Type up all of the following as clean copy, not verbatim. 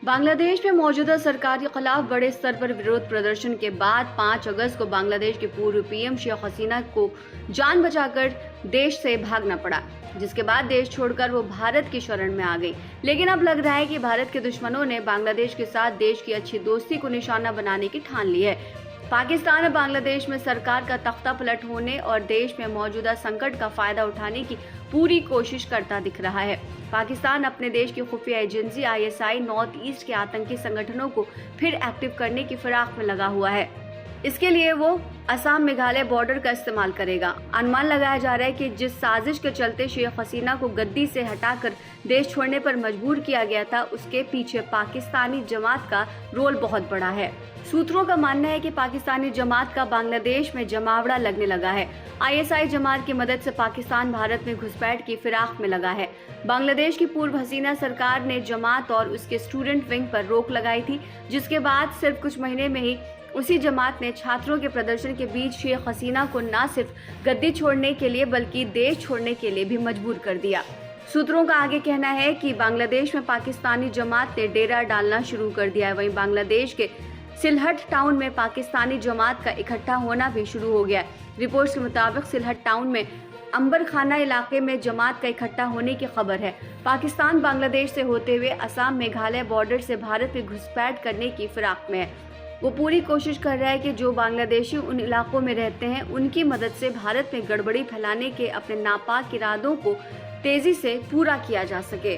बांग्लादेश में मौजूदा सरकार के खिलाफ बड़े स्तर पर विरोध प्रदर्शन के बाद 5 अगस्त को बांग्लादेश के पूर्व पीएम शेख हसीना को जान बचाकर देश से भागना पड़ा, जिसके बाद देश छोड़कर वो भारत की शरण में आ गई। लेकिन अब लग रहा है कि भारत के दुश्मनों ने बांग्लादेश के साथ देश की अच्छी दोस्ती को निशाना बनाने की ठान ली है। पाकिस्तान अब बांग्लादेश में सरकार का तख्ता पलट होने और देश में मौजूदा संकट का फायदा उठाने की पूरी कोशिश करता दिख रहा है। पाकिस्तान अपने देश की खुफिया एजेंसी ISI नॉर्थ ईस्ट के आतंकी संगठनों को फिर एक्टिव करने की फिराक में लगा हुआ है। इसके लिए वो असम मेघालय बॉर्डर का इस्तेमाल करेगा। अनुमान लगाया जा रहा है कि जिस साजिश के चलते शेख हसीना को गद्दी से हटाकर देश छोड़ने पर मजबूर किया गया था, उसके पीछे पाकिस्तानी जमात का रोल बहुत बड़ा है। सूत्रों का मानना है कि पाकिस्तानी जमात का बांग्लादेश में जमावड़ा लगने लगा है। ISI जमात की मदद से पाकिस्तान भारत में घुसपैठ की फिराक में लगा है। बांग्लादेश की पूर्व हसीना सरकार ने जमात और उसके स्टूडेंट विंग पर रोक लगाई थी, जिसके बाद सिर्फ कुछ महीने में ही उसी जमात ने छात्रों के प्रदर्शन के बीच शेख हसीना को न सिर्फ गद्दी छोड़ने के लिए बल्कि देश छोड़ने के लिए भी मजबूर कर दिया। सूत्रों का आगे कहना है कि बांग्लादेश में पाकिस्तानी जमात ने डेरा डालना शुरू कर दिया है। वहीं बांग्लादेश के सिलहट टाउन में पाकिस्तानी जमात का इकट्ठा होना भी शुरू हो गया है। रिपोर्ट्स के मुताबिक सिलहट टाउन में अंबर खाना इलाके में जमात का इकट्ठा होने की खबर है। पाकिस्तान बांग्लादेश से होते हुए असम मेघालय बॉर्डर से भारत में घुसपैठ करने की फिराक में है। वो पूरी कोशिश कर रहा है कि जो बांग्लादेशी उन इलाकों में रहते हैं, उनकी मदद से भारत में गड़बड़ी फैलाने के अपने नापाक इरादों को तेजी से पूरा किया जा सके।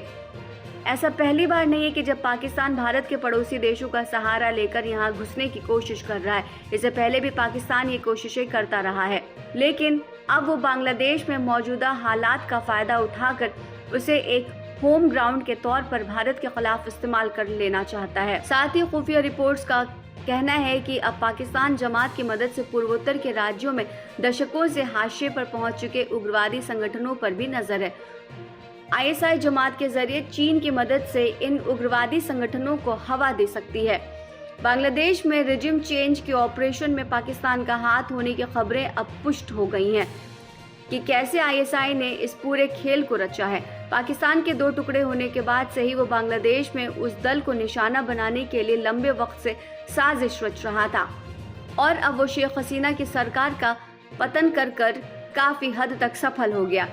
ऐसा पहली बार नहीं है कि जब पाकिस्तान भारत के पड़ोसी देशों का सहारा लेकर यहां घुसने की कोशिश कर रहा है। इससे पहले भी पाकिस्तान ये कोशिशें करता रहा है, लेकिन अब वो बांग्लादेश में मौजूदा हालात का फायदा उठाकर उसे एक होम ग्राउंड के तौर पर भारत के खिलाफ इस्तेमाल कर लेना चाहता है। साथ ही खुफिया रिपोर्ट्स का कहना है कि अब पाकिस्तान जमात की मदद से पूर्वोत्तर के राज्यों में दशकों से हाशिए पर पहुंच चुके उग्रवादी संगठनों पर भी नजर है। ISI जमात के जरिए चीन की मदद से इन उग्रवादी संगठनों को हवा दे सकती है। बांग्लादेश में रिजिम चेंज के ऑपरेशन में पाकिस्तान का हाथ होने की खबरें अब पुष्ट हो गई हैं कि कैसे ISI ने इस पूरे खेल को रचा है। पाकिस्तान के 2 टुकड़े होने के बाद से ही वो बांग्लादेश में उस दल को निशाना बनाने के लिए लंबे वक्त से साजिश रच रहा था और अब वो शेख हसीना की सरकार का पतन कर काफी हद तक सफल हो गया।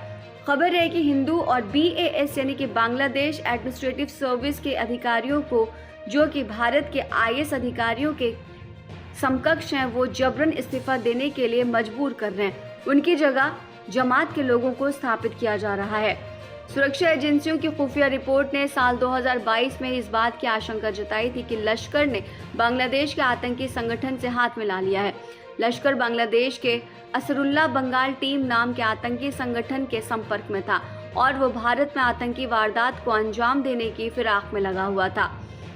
खबर है कि हिंदू और BAS यानी कि बांग्लादेश एडमिनिस्ट्रेटिव सर्विस के अधिकारियों को, जो कि भारत के IS अधिकारियों के समकक्ष हैं, वो जबरन इस्तीफा देने के लिए मजबूर कर रहे हैं। उनकी जगह जमात के लोगों को स्थापित किया जा रहा है। सुरक्षा एजेंसियों की खुफिया रिपोर्ट ने साल 2022 में इस बात की आशंका जताई थी कि लश्कर ने बांग्लादेश के आतंकी संगठन से हाथ मिला लिया है। लश्कर बांग्लादेश के असरुल्ला बंगाल टीम नाम के आतंकी संगठन के संपर्क में था और वो भारत में आतंकी वारदात को अंजाम देने की फिराक में लगा हुआ था।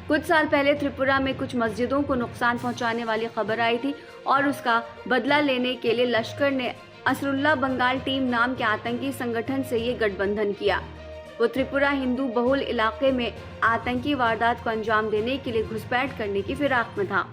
कुछ साल पहले त्रिपुरा में कुछ मस्जिदों को नुकसान पहुंचाने वाली खबर आई थी और उसका बदला लेने के लिए लश्कर ने असरुल्ला बंगाल टीम नाम के आतंकी संगठन से ये गठबंधन किया। वो त्रिपुरा हिंदू बहुल इलाके में आतंकी वारदात को अंजाम देने के लिए घुसपैठ करने की फिराक में था।